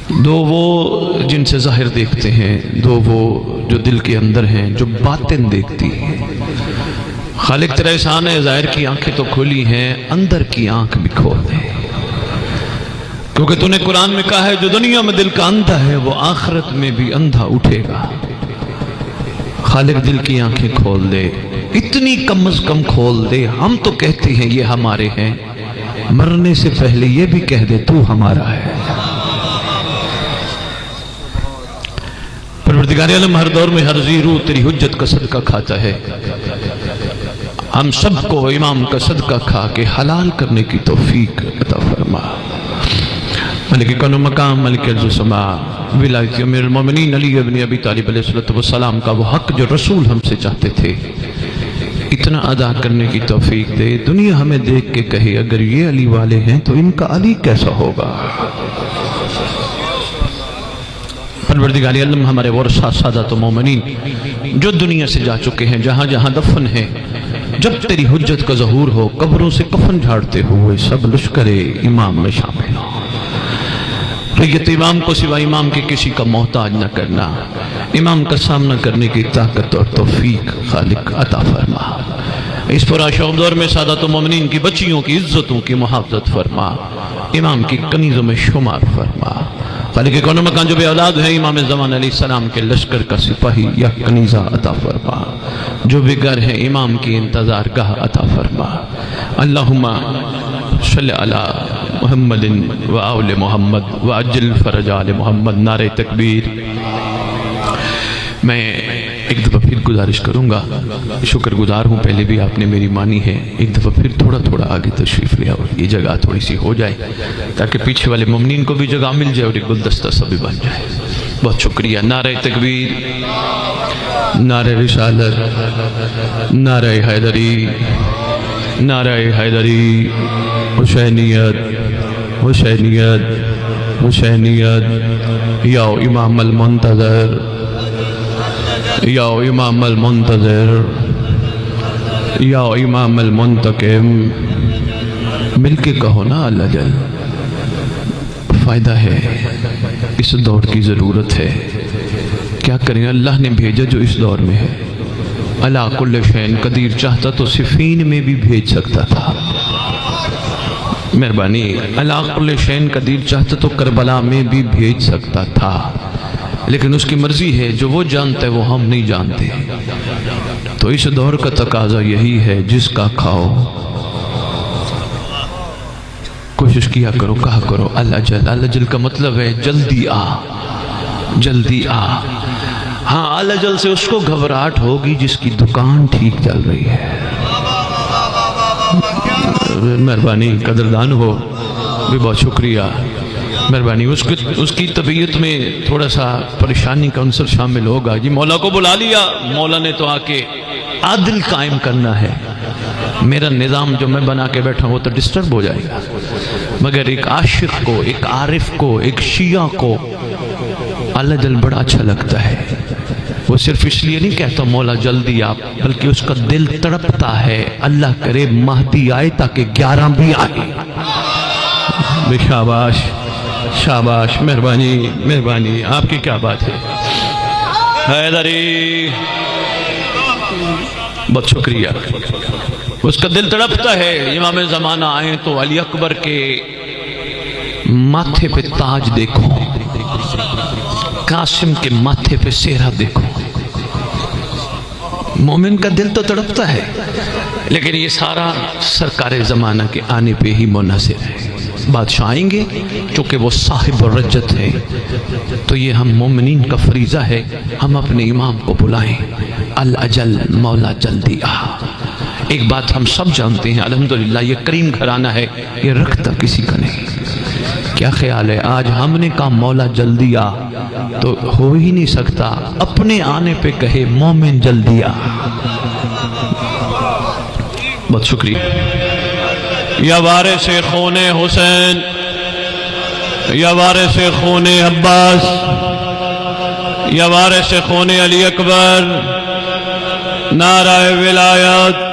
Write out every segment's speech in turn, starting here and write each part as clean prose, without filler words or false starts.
دو وہ جن سے ظاہر دیکھتے ہیں، دو وہ جو دل کے اندر ہیں، جو باطن دیکھتی ہیں۔ خالق تیرا احسان ہے، ظاہر کی آنکھیں تو کھولی ہیں، اندر کی آنکھ بھی کھول دے، کیونکہ تو نے قرآن میں کہا ہے جو دنیا میں دل کا اندھا ہے وہ آخرت میں بھی اندھا اٹھے گا۔ خالق دل کی آنکھیں کھول دے، اتنی کم از کم کھول دے۔ ہم تو کہتے ہیں یہ ہمارے ہیں، مرنے سے پہلے یہ بھی کہہ دے تو ہمارا ہے۔ پروردگار عالم ہر دور میں ہر ذی روح تیری حجت کا صدقہ کھاتا ہے، ہم سب کو امام کا صدقہ کھا کے حلال کرنے کی توفیق عطا فرما۔ ملک کون و مقام، ملک عرض و سماع، ولایت امیر المومنین علی ابن ابی طالب علیہ السلام کا وہ حق جو رسول ہم سے چاہتے تھے اتنا ادا کرنے کی توفیق دے۔ دنیا ہمیں دیکھ کے کہے اگر یہ علی والے ہیں تو ان کا علی کیسا ہوگا۔ پروردگار عالم ہمارے ورثہ سادات و مومنین جو دنیا سے جا چکے ہیں، جہاں جہاں دفن ہیں، جب تیری حجت کا ظہور ہو قبروں سے کفن جھاڑتے ہوئے سب لشکر امام میں شامل ہو۔ ریت امام کو سوا امام کے کسی کا محتاج نہ کرنا، امام کا سامنا کرنے کی طاقت اور توفیق خالق عطا فرما۔ اس پورا شوق دور میں سادات و مومنین کی بچیوں کی عزتوں کی محافظت فرما، امام کی کنیزوں میں شمار فرما۔ خالق کون و مکان جو بے اولاد ہیں امام زمان علیہ السلام کے لشکر کا سپاہی یا کنیزہ عطا فرما، جو بے گھر ہیں امام کی انتظار گاہ عطا فرما۔ اللہم صلی علی محمد و آل محمد و عجل فرج آل محمد۔ نعرہ تکبیر۔ میں ایک دفعہ پھر گزارش کروں گا، شکر گزار ہوں، پہلے بھی آپ نے میری مانی ہے، ایک دفعہ پھر تھوڑا تھوڑا آگے تشریف لے آؤ، یہ جگہ تھوڑی سی ہو جائے تاکہ پیچھے والے مومنین کو بھی جگہ مل جائے اور ایک گلدستہ سب بھی بن جائے۔ بہت شکریہ۔ نعرہ تکبیر، نعرہ رسالت، نعرہ حیدری، نعرہ حیدری، حسینیت حسینیت حسینیت۔ یا امام المنتظر، یا امام المنتظر، یا امام المنتقم۔ مل کے کہو نا اللہ جل، فائدہ ہے، اس دور کی ضرورت ہے۔ کیا کریں، اللہ نے بھیجا جو اس دور میں ہے۔ اللہ کل شین قدیر، چاہتا تو صفین میں بھی بھیج سکتا تھا، مہربانی۔ اللہ کل شین قدیر چاہتا تو کربلا میں بھی بھیج سکتا تھا، لیکن اس کی مرضی ہے، جو وہ جانتا ہے وہ ہم نہیں جانتے۔ تو اس دور کا تقاضا یہی ہے، جس کا کھاؤ کوشش کیا کرو، کہا کرو اللہ جل۔ اللہ جل کا مطلب ہے جلدی آ، جلدی آ۔ ہاں اللہ جل سے اس کو گھبراہٹ ہوگی جس کی دکان ٹھیک چل رہی ہے۔ مہربانی، قدردان ہو بھی بہت شکریہ، مہربانی۔ اس کی طبیعت میں تھوڑا سا پریشانی کا عنصر شامل ہوگا۔ جی مولا کو بلا لیا، مولا نے تو آ کے عادل قائم کرنا ہے، میرا نظام جو میں بنا کے بیٹھا ہوں وہ تو ڈسٹرب ہو جائے گا۔ مگر ایک عاشق کو، ایک عارف کو، ایک شیعہ کو اللہ جل بڑا اچھا لگتا ہے۔ وہ صرف اس لیے نہیں کہتا مولا جلدی آپ، بلکہ اس کا دل تڑپتا ہے اللہ کرے مہدی آئے تاکہ 11 بھی آئے۔ شاباش شاباش، مہربانی مہربانی، آپ کی کیا بات ہے حیدری، بہت شکریہ۔ اس کا دل تڑپتا ہے امام زمانہ آئیں تو علی اکبر کے ماتھے پہ تاج دیکھو، قاسم کے ماتھے پہ سہرا دیکھو۔ مومن کا دل تو تڑپتا ہے، لیکن یہ سارا سرکار زمانہ کے آنے پہ ہی منحصر ہے۔ بادشاہ آئیں گے چونکہ وہ صاحب رجت ہے، تو یہ ہم مومنین کا فریضہ ہے، ہم اپنے امام کو بلائیں، الاجل مولا جلدی آ۔ ایک بات ہم سب جانتے ہیں، الحمدللہ یہ کریم گھرانہ ہے، یہ رکھتا کسی کا نہیں۔ کیا خیال ہے آج ہم نے کہا مولا جلدی آ تو ہو ہی نہیں سکتا، اپنے آنے پہ کہے مومن جلدی آ۔ بہت شکریہ۔ یا وارث خون حسین، یا وارث خون عباس، یا وارث خون علی اکبر، نعرہ ولایت،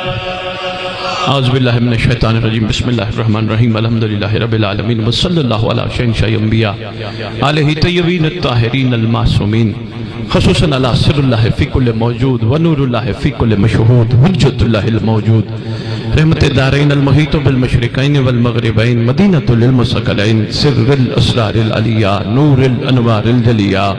اعوذ باللہ من الشیطان الرجیم بسم اللہ الرحمن الرحیم الحمدللہ رب العالمین وصلی اللہ علی شہنشاہ انبیاء آلہ طیبین الطاہرین المعصومین خصوصاً علی سر اللہ فی کل موجود ونور اللہ فی کل مشہود حجت اللہ الموجود رحمت دارین المحیط بالمشرقین والمغربین مدینۃ للمثقلین سر الاسرار العلیہ نور الانوار الجلیہ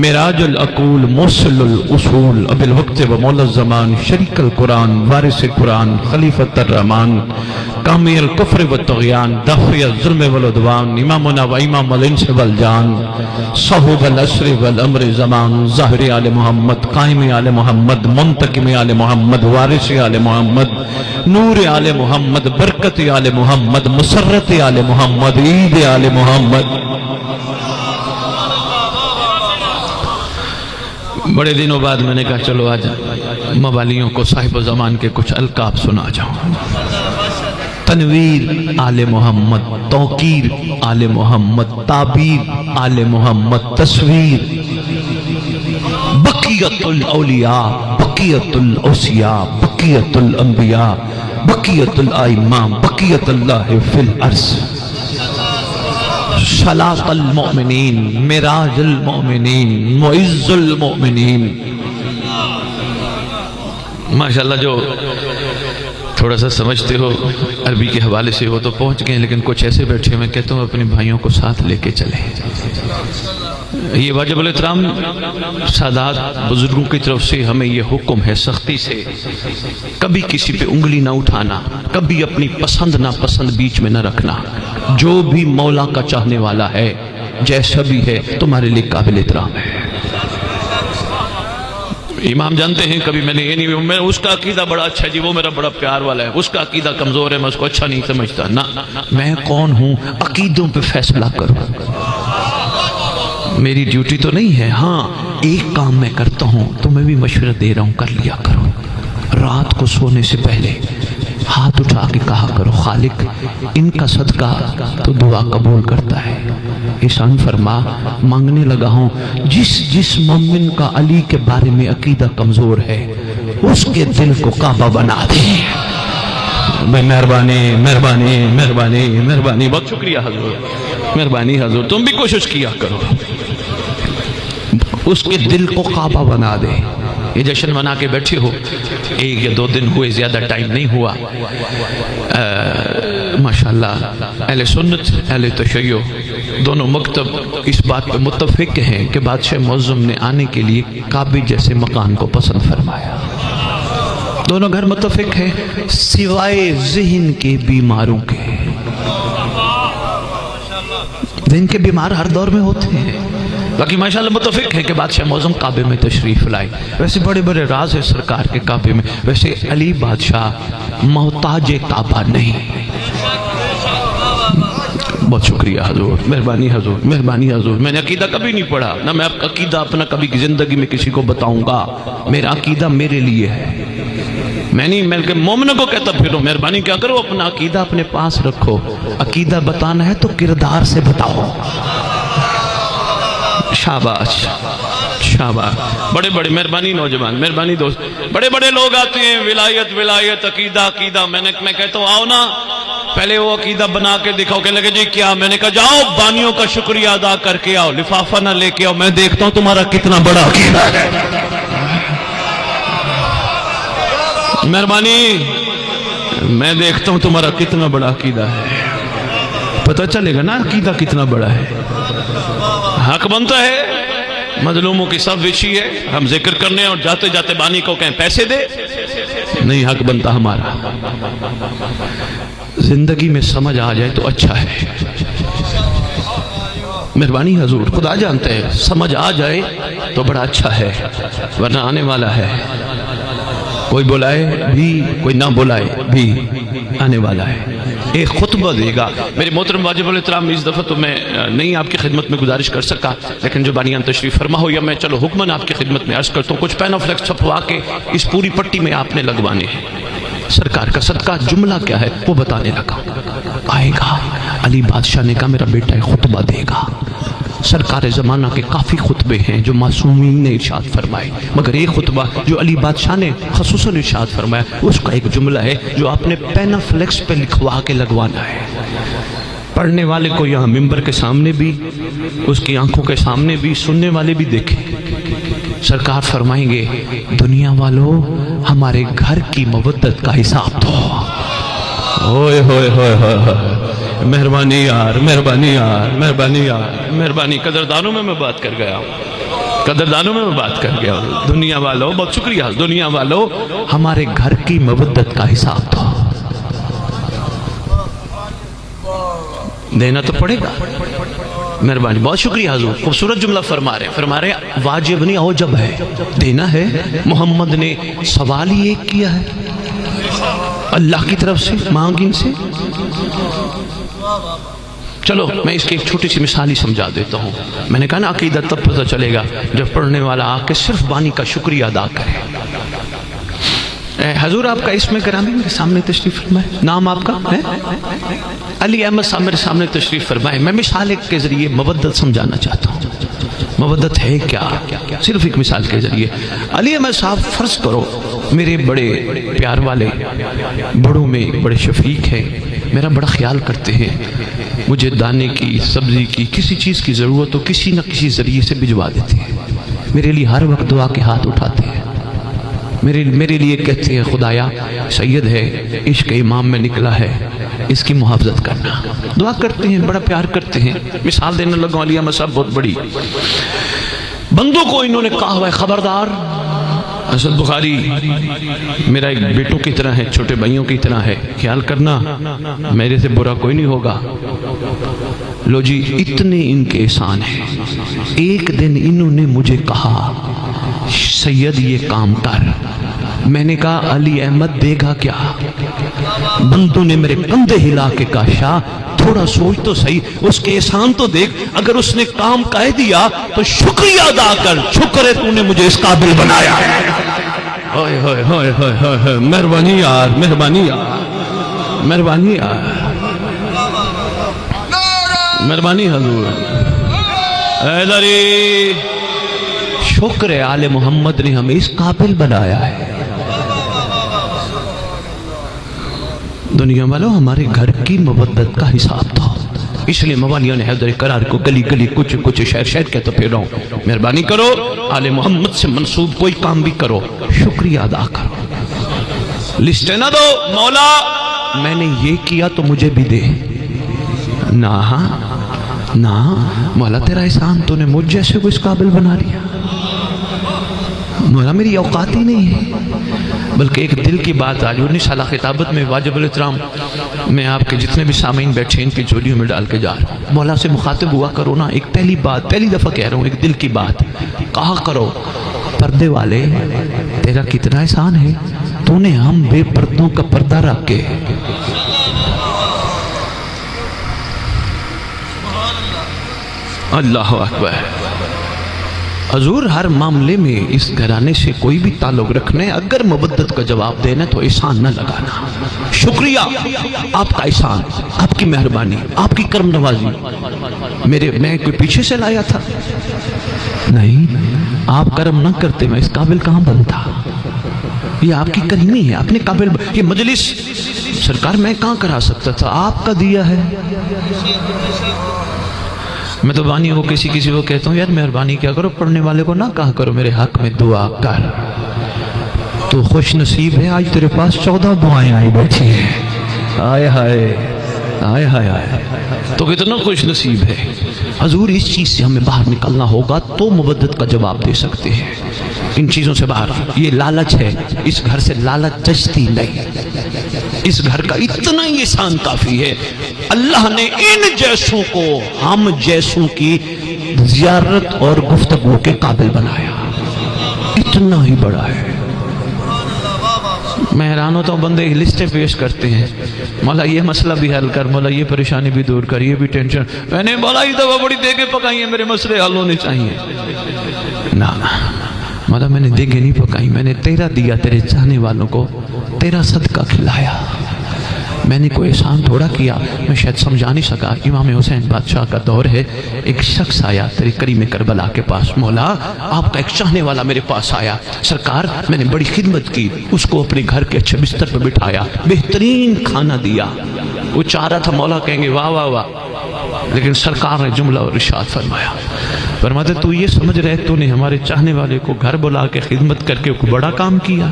معراج العقول موصل الاصول ابی الوقت و مولا الزمان شریک القرآن وارث قرآن خلیفۃ الرحمن کامی الکفر والطغیان دافع الظلم والعدوان امامنا و امام الانس والجان صحب الاسر والامر زمان ظاہر آل محمد قائم آل محمد منتقم آل محمد وارث آل محمد نور آل محمد برکت آل محمد مسرت آل محمد عید آل محمد۔ بڑے دنوں بعد میں نے کہا چلو آج موالیوں کو صاحب زمان کے کچھ القاب سنا جاؤں۔ تنویر آل محمد، توقیر آل محمد، تعبیر آل محمد، تصویر بقیت الاولیاء، بقیت الاوصیاء، بقیت الانبیاء، بقیت الائمہ، بقیت اللہ فی الارض، صلاة المؤمنین، معراج المؤمنین، معز المؤمنین۔ ماشاءاللہ جو تھوڑا سا سمجھتے ہو عربی کے حوالے سے ہو تو پہنچ گئے، لیکن کچھ ایسے بیٹھے میں کہتا ہوں اپنے بھائیوں کو ساتھ لے کے چلیں۔ یہ واجب الاحترام سادات بزرگوں کی طرف سے ہمیں یہ حکم ہے سختی سے، کبھی کسی پہ انگلی نہ اٹھانا، کبھی اپنی پسند ناپسند بیچ میں نہ رکھنا۔ جو بھی مولا کا چاہنے والا ہے جیسا بھی ہے تمہارے لیے قابل احترام ہے۔ امام جانتے ہیں کبھی میں نے یہ نہیں، میں اس کا عقیدہ بڑا اچھا ہے جی، وہ میرا بڑا پیار والا ہے، اس کا عقیدہ کمزور ہے میں اس کو اچھا نہیں سمجھتا۔ نہ، میں کون ہوں عقیدوں پہ فیصلہ کروں، میری ڈیوٹی تو نہیں ہے۔ ہاں ایک کام میں کرتا ہوں تمہیں بھی مشورہ دے رہا ہوں، کر لیا کرو۔ رات کو سونے سے پہلے ہاتھ اٹھا کے کہا کرو خالق ان کا صدقہ تو دعا قبول کرتا ہے۔ احسان فرما، مانگنے لگا ہوں جس مومن کا علی کے بارے میں عقیدہ کمزور ہے اس کے دل کو کعبہ بنا دے۔ میں مہربانی مہربانی مہربانی مہربانی، بہت شکریہ حضور، مہربانی حضور، تم بھی کوشش کیا کرو اس کے دل کو کعبہ بنا دے۔ یہ جشن منا کے بیٹھے ہو، ایک یا دو دن ہوئے، زیادہ ٹائم نہیں ہوا۔ ماشاءاللہ اہل سنت اہل تشیع دونوں مکتب اس بات پہ متفق ہیں کہ بادشاہ معظم نے آنے کے لیے کعبے جیسے مکان کو پسند فرمایا۔ دونوں گھر متفق ہیں سوائے ذہن کے بیماروں کے۔ ذہن کے بیمار ہر دور میں ہوتے ہیں، باقی ماشاءاللہ متفق ہے کہ بادشاہ معظم کعبے میں تشریف لائے۔ ویسے بڑے بڑے راز ہے سرکار کے کعبے میں، ویسے علی بادشاہ محتاج کعبہ نہیں۔ بہت شکریہ حضور، مہربانی حضور، مہربانی حضور۔ میں نے عقیدہ کبھی نہیں پڑھا، نہ میں عقیدہ اپنا کبھی زندگی میں کسی کو بتاؤں گا، میرا عقیدہ میرے لیے ہے۔ میں نہیں، میں مومنوں کو کہتا پھروں مہربانی کیا کرو اپنا عقیدہ اپنے پاس رکھو، عقیدہ بتانا ہے تو کردار سے بتاؤ۔ شاباش شاباش، بڑے بڑے مہربانی نوجوان، مہربانی دوست، بڑے بڑے لوگ آتے ہیں ولایت ولایت عقیدہ عقیدہ، میں کہتا ہوں آؤ نا پہلے وہ عقیدہ بنا کے دکھاؤ۔ کہ لگے جی کیا؟ میں نے کہا جاؤ بانیوں کا شکریہ ادا کر کے آؤ، لفافہ نہ لے کے آؤ، میں دیکھتا ہوں تمہارا کتنا بڑا عقیدہ ہے۔ مہربانی، میں دیکھتا ہوں تمہارا کتنا بڑا عقیدہ ہے، پتہ چلے گا نا عقیدہ کتنا بڑا ہے۔ حق بنتا ہے مظلوموں کی سب وچی ہے، ہم ذکر کرنے اور جاتے جاتے بانی کو کہیں پیسے دے، نہیں، حق بنتا ہمارا۔ زندگی میں سمجھ آ جائے تو اچھا ہے، مہربانی حضور، خدا جانتے ہیں سمجھ آ جائے تو بڑا اچھا ہے، ورنہ آنے والا ہے، کوئی بلائے بھی کوئی نہ بلائے بھی آنے والا ہے۔ ایک خطبہ دے گا میرے محترم واجب الاحترام، اس دفعہ تو میں نہیں آپ کی خدمت میں گزارش کر سکا، لیکن جو بانیان تشریف فرما ہو یا میں چلو حکمن آپ کی خدمت میں عرض کرتا ہوں، کچھ پین آف فلیکس چھپوا کے اس پوری پٹی میں آپ نے لگوانے ہیں۔ سرکار کا صدقہ جملہ کیا ہے وہ بتانے لگا۔ آئے گا علی بادشاہ نے کہا میرا بیٹا خطبہ دے گا، سرکار زمانہ کے کافی خطبے ہیں جو معصومین نے ارشاد فرمائے، مگر ایک خطبہ جو علی بادشاہ نے خصوصاً ارشاد فرمایا، اس کا ایک جملہ ہے جو آپ نے پینا فلیکس پہ لکھوا کے لگوانا ہے، پڑھنے والے کو یہاں ممبر کے سامنے بھی، اس کی آنکھوں کے سامنے بھی، سننے والے بھی دیکھیں۔ سرکار فرمائیں گے دنیا والو ہمارے گھر کی مودت کا حساب دو۔ اوئے ہوئے ہوئے ہوئے، مہربانی یار، مہربانی یار، مہربانی یار، مہربانی۔ قدردانوں میں بات کر گیا ہوں، قدردانوں میں بات کر گیا ہوں۔ دنیا والو، بہت شکریہ، دنیا والو ہمارے گھر کی مودت کا حساب دو۔ دینا تو پڑے گا، مہربانی، بہت شکریہ حضور، خوبصورت جملہ فرما رہے واجب نہیں اوجب ہے، دینا ہے۔ محمد نے سوال ہی ایک کیا ہے اللہ کی طرف سے، مانگ ان سے۔ چلو میں اس کی ایک چھوٹی سی مثال ہی سمجھا دیتا ہوں۔ میں نے کہا نا عقیدہ تب پتہ چلے گا جب پڑھنے والا آ کے صرف بانی کا شکریہ ادا کرے۔ حضور آپ کا اسم گرامی میرے سامنے تشریف فرمائے، نام آپ کا ہے علی احمد صاحب، میرے سامنے تشریف فرمائے۔ میں مثال کے ذریعے مودت سمجھانا چاہتا ہوں، مودت ہے کیا، صرف ایک مثال کے ذریعے۔ علی احمد صاحب فرض کرو میرے بڑے پیار والے، بڑوں میں بڑے شفیق ہیں، میرا بڑا خیال کرتے ہیں، مجھے دانے کی، سبزی کی، کسی چیز کی ضرورت ہو کسی نہ کسی ذریعے سے بھجوا دیتے ہیں، میرے لیے ہر وقت دعا کے ہاتھ اٹھاتے ہیں، میرے لیے کہتے ہیں خدایا سید ہے، عشق امام میں نکلا ہے، اس کی محافظت کرنا، دعا کرتے ہیں، بڑا پیار کرتے ہیں۔ مثال دینے لگا، علی احمد صاحب بہت بڑی، بندوں کو انہوں نے کہا ہوا ہے خبردار، اسد بخاری میرا ایک بیٹوں کی طرح ہے، چھوٹے بھائیوں کی طرح ہے، خیال کرنا میرے سے برا کوئی نہیں ہوگا۔ لو جی اتنے ان کے احسان ہیں، ایک دن انہوں نے مجھے کہا سید یہ کام کر، میں نے کہا علی احمد دے گا کیا؟ بندوں نے میرے کندھے ہلا کے کہا شاہ تھوڑا سوچ تو صحیح، اس کے احسان تو دیکھ، اگر اس نے کام کہہ دیا تو شکریہ ادا کر، شکر ہے تو نے مجھے اس قابل بنایا ہے۔ ہوئے ہوئے ہوئے ہوئے ہوئے، مہربانی یار، مہربانی یار، مہربانی یار، مہربانی حضور، حیدری شکر ہے آل محمد نے ہمیں اس قابل بنایا ہے۔ دنیا والوں ہمارے گھر کی مودت کا حساب دو، اس لیے موالیوں نے حیدر قرار کو گلی گلی کچھ کچھ شہر شہر کہتا پھر رہا ہوں، مہربانی کرو آل محمد سے منسوب کوئی کام بھی کرو شکریہ ادا کرو، لسٹیں نہ دو مولا میں نے یہ کیا تو مجھے بھی دے، نہ مولا تیرا احسان تو نے مجھ جیسے کو اس قابل بنا لیا، مولا میری اوقات ہی نہیں ہے۔ بلکہ ایک دل کی بات آج 19 سالہ خطابت میں واجب الاحترام میں آپ کے جتنے بھی سامعین بیٹھے ان کی جھولیوں میں ڈال کے جا رہا ہوں، مولا سے مخاطب ہوا کرو نا، ایک پہلی دفعہ کہہ رہا ہوں، ایک دل کی بات کہا کرو، پردے والے تیرا کتنا احسان ہے، تو نے ہم بے پردوں کا پردہ رکھ کے اللہ اکبر۔ حضور ہر معاملے میں اس گھرانے سے کوئی بھی تعلق رکھنا ہے، اگر مودت کا جواب دینا تو احسان نہ لگانا، شکریہ آپ کا احسان، آپ کی مہربانی، آپ کی کرم نوازی، میں کوئی پیچھے سے لایا تھا نہیں، آپ کرم نہ کرتے میں اس قابل کہاں بنتا، یہ آپ کی کریمی ہے، آپ نے قابل یہ مجلس سرکار میں کہاں کرا سکتا تھا، آپ کا دیا ہے۔ میں تو بانی کو کسی کو کہتا ہوں یار مہربانی کیا کرو، پڑھنے والے کو نہ کہا کرو میرے حق میں دعا کر، تو خوش نصیب ہے آج تیرے پاس 14 دعائیں آئی بیٹھی ہیں، آئے ہائے آئے ہائے آئے، تو کتنا خوش نصیب ہے۔ حضور اس چیز سے ہمیں باہر نکلنا ہوگا تو مودت کا جواب دے سکتے ہیں، ان چیزوں سے باہر، یہ لالچ ہے، اس گھر سے لالچ جچتی نہیں، اس گھر کا اتنا ہی احسان کافی ہے، اللہ نے ان جیسوں کو ہم جیسوں کی زیارت اور گفتگو کے قابل بنایا، اتنا ہی بڑا ہے۔ میں حیران ہوتا ہوں، بندے لسٹیں پیش کرتے ہیں، مولا یہ مسئلہ بھی حل کر، مولا یہ پریشانی بھی دور کر، یہ بھی ٹینشن، میں نے مولا یہ دفعہ بڑی دیگیں پکائی ہیں، میرے مسئلے حل ہونے چاہیے، نہ مولا میں نے دیگیں نہیں پکائی، میں نے تیرا دیا، تیرے چاہنے والوں کو تیرا صدقہ کھلایا، میں نے کوئی احسان تھوڑا کیا، میں شاید سمجھا نہیں سکا۔ امام حسین بادشاہ کا دور ہے، ایک شخص آیا تیرے کریم کربلا کے پاس، مولا آپ کا ایک چاہنے والا میرے پاس آیا، سرکار میں نے بڑی خدمت کی، اس کو اپنے گھر کے اچھے بستر پہ بٹھایا، بہترین کھانا دیا، وہ چاہ رہا تھا مولا کہیں گے واہ واہ واہ، لیکن سرکار نے جملہ اور ارشاد فرمایا، فرماتے تو یہ سمجھ رہے تو نے ہمارے چاہنے والے کو گھر بلا کے خدمت کر کے کوئی بڑا کام کیا؟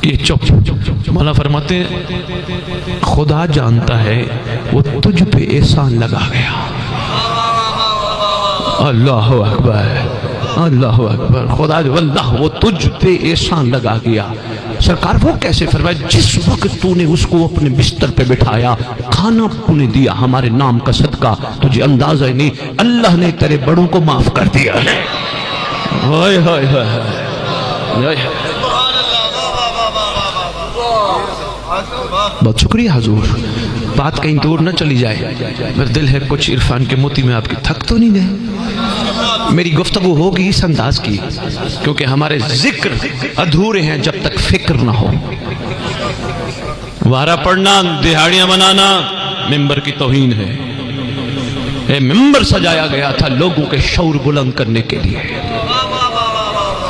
یہ چپ۔ مولا فرماتے ہیں خدا جانتا ہے وہ تجھ پہ احسان لگا گیا۔ اللہ اکبر، اللہ اکبر، خدا جو اللہ وہ تجھ پہ احسان لگا گیا۔ سرکار وہ کیسے؟ فرمایا جس وقت تو نے اس کو اپنے بستر پہ بٹھایا، کھانا تو نے دیا ہمارے نام کا صدقہ، تجھے اندازہ ہی نہیں، اللہ نے تیرے بڑوں کو معاف کر دیا۔ ہائے ہائے ہائے، بہت شکریہ حضور، بات کہیں دور نہ چلی جائے، میرا دل ہے کچھ عرفان کے موتی میں آپ کی تھک تو نہیں گئے؟ میری گفتگو ہوگی اس انداز کی کیونکہ ہمارے ذکر ادھورے ہیں جب تک فکر نہ ہو۔ وارہ پڑھنا، دہاڑیاں منانا ممبر کی توہین ہے۔ ممبر سجایا گیا تھا لوگوں کے شعور بلند کرنے کے لیے،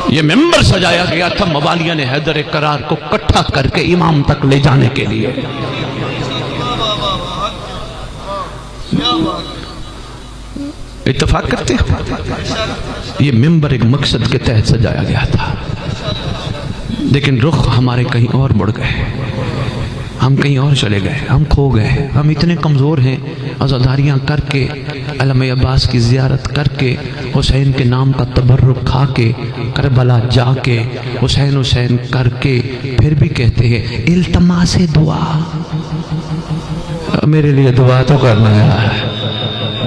یہ ممبر سجایا گیا تھا موالیان حیدر کرار کو کٹھا کر کے امام تک لے جانے کے لیے۔ اتفاق کرتے ہیں یہ ممبر ایک مقصد کے تحت سجایا گیا تھا، لیکن رخ ہمارے کہیں اور بڑھ گئے، ہم کہیں اور چلے گئے، ہم کھو گئے، ہم اتنے کمزور ہیں، عزاداریاں کر کے، علم عباس کی زیارت کر کے، حسین کے نام کا تبرک کھا کے، کربلا جا کے، حسین حسین کر کے، پھر بھی کہتے ہیں التماس دعا، میرے لیے دعا تو کرنا ہے۔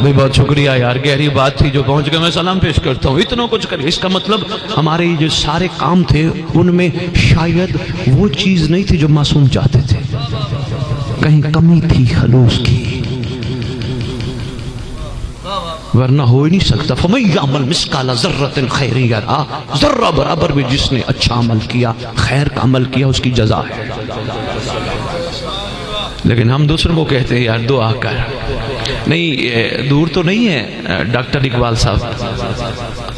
بھئی بہت شکریہ یار، گہری بات تھی جو پہنچ گئے، میں سلام پیش کرتا ہوں، اتنا کچھ کریں۔ اس کا مطلب ہمارے جو سارے کام تھے ان میں شاید وہ چیز نہیں تھی جو معصوم چاہتے تھے، کہیں کمی تھی خلوص کی، ورنہ ہو ہی نہیں سکتا۔ فَمَن يَعْمَلْ مِثْقَالَ ذَرَّةٍ خَيْرٍ يَرَهُ، ذرہ برابر بھی جس نے اچھا عمل کیا، خیر کا عمل کیا، اس کی جزا ہے۔ لیکن ہم دوسروں کو کہتے ہیں یار دعا کر، نہیں دور تو نہیں ہے، ڈاکٹر اقبال صاحب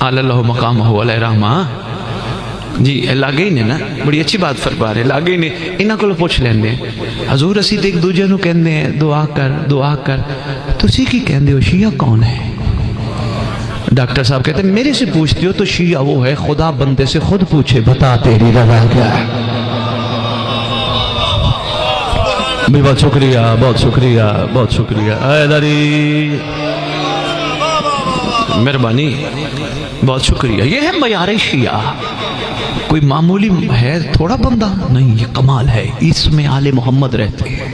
آل اللہ مقامہ علیہ رحمہ جی لاگے ہی نے نا، بڑی اچھی بات فرما رہے، لاگے ہی نے، انہاں کو پوچھ لیندے حضور اسی ایک دوجے نو کہندے ہیں دعا کر دعا کر، تسی کی کہندے ہو شیعہ کون ہے؟ ڈاکٹر صاحب کہتے ہیں میرے سے پوچھتے ہو تو شیعہ وہ ہے خدا بندے سے خود پوچھے بتا تیری رضا کیا ہے۔ بھی بہت شکریہ، بہت شکریہ، بہت شکریہ، اے داری مہربانی، بہت شکریہ۔ یہ ہے معیار شیعہ، کوئی معمولی ہے تھوڑا بندہ نہیں، یہ کمال ہے، اس میں آل محمد رہتے ہیں۔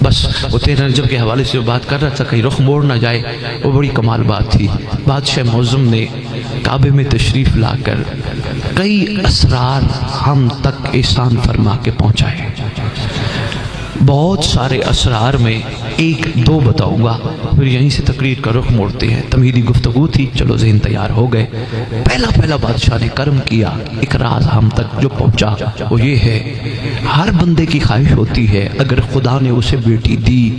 بس وہ 13 رجب کے حوالے سے بات کر رہا تھا کہیں رخ موڑ نہ جائے، وہ بڑی کمال بات تھی۔ بادشاہ معظم نے کعبے میں تشریف لا کر کئی اسرار ہم تک احسان فرما کے پہنچائے، بہت سارے اسرار میں ایک دو بتاؤں گا، پھر یہیں سے تقریر کا رخ موڑتے ہیں۔ تمہیدی گفتگو تھی، چلو ذہن تیار ہو گئے۔ پہلا بادشاہ نے کرم کیا، ایک راز ہم تک جو پہنچا وہ یہ ہے، ہر بندے کی خواہش ہوتی ہے اگر خدا نے اسے بیٹی دی،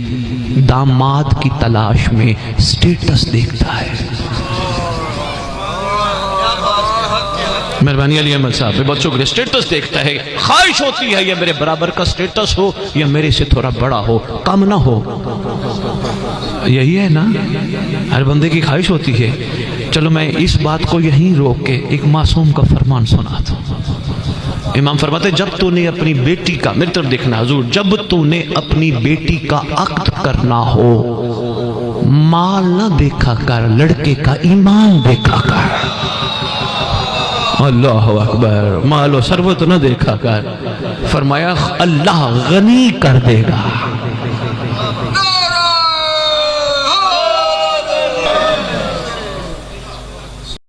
داماد کی تلاش میں سٹیٹس دیکھتا ہے۔ مہربانی علی احمد صاحب بہت شکریہ، سٹیٹس دیکھتا ہے، خواہش ہوتی ہے یہ میرے برابر کا سٹیٹس ہو یا میرے سے تھوڑا بڑا ہو، کم نہ ہو، یہی ہے نا، ہر بندے کی خواہش ہوتی ہے۔ چلو میں اس بات کو یہیں روک کے ایک معصوم کا فرمان سناتا ہوں۔ امام فرماتے جب تو نے اپنی بیٹی کا، میری طرف دیکھنا حضور، جب تو نے اپنی بیٹی کا عقد کرنا ہو، مال نہ دیکھا کر، لڑکے کا ایمان دیکھا کر۔ اللہ اکبر، مال و ثروت نہ دیکھا کر، فرمایا اللہ غنی کر دے گا۔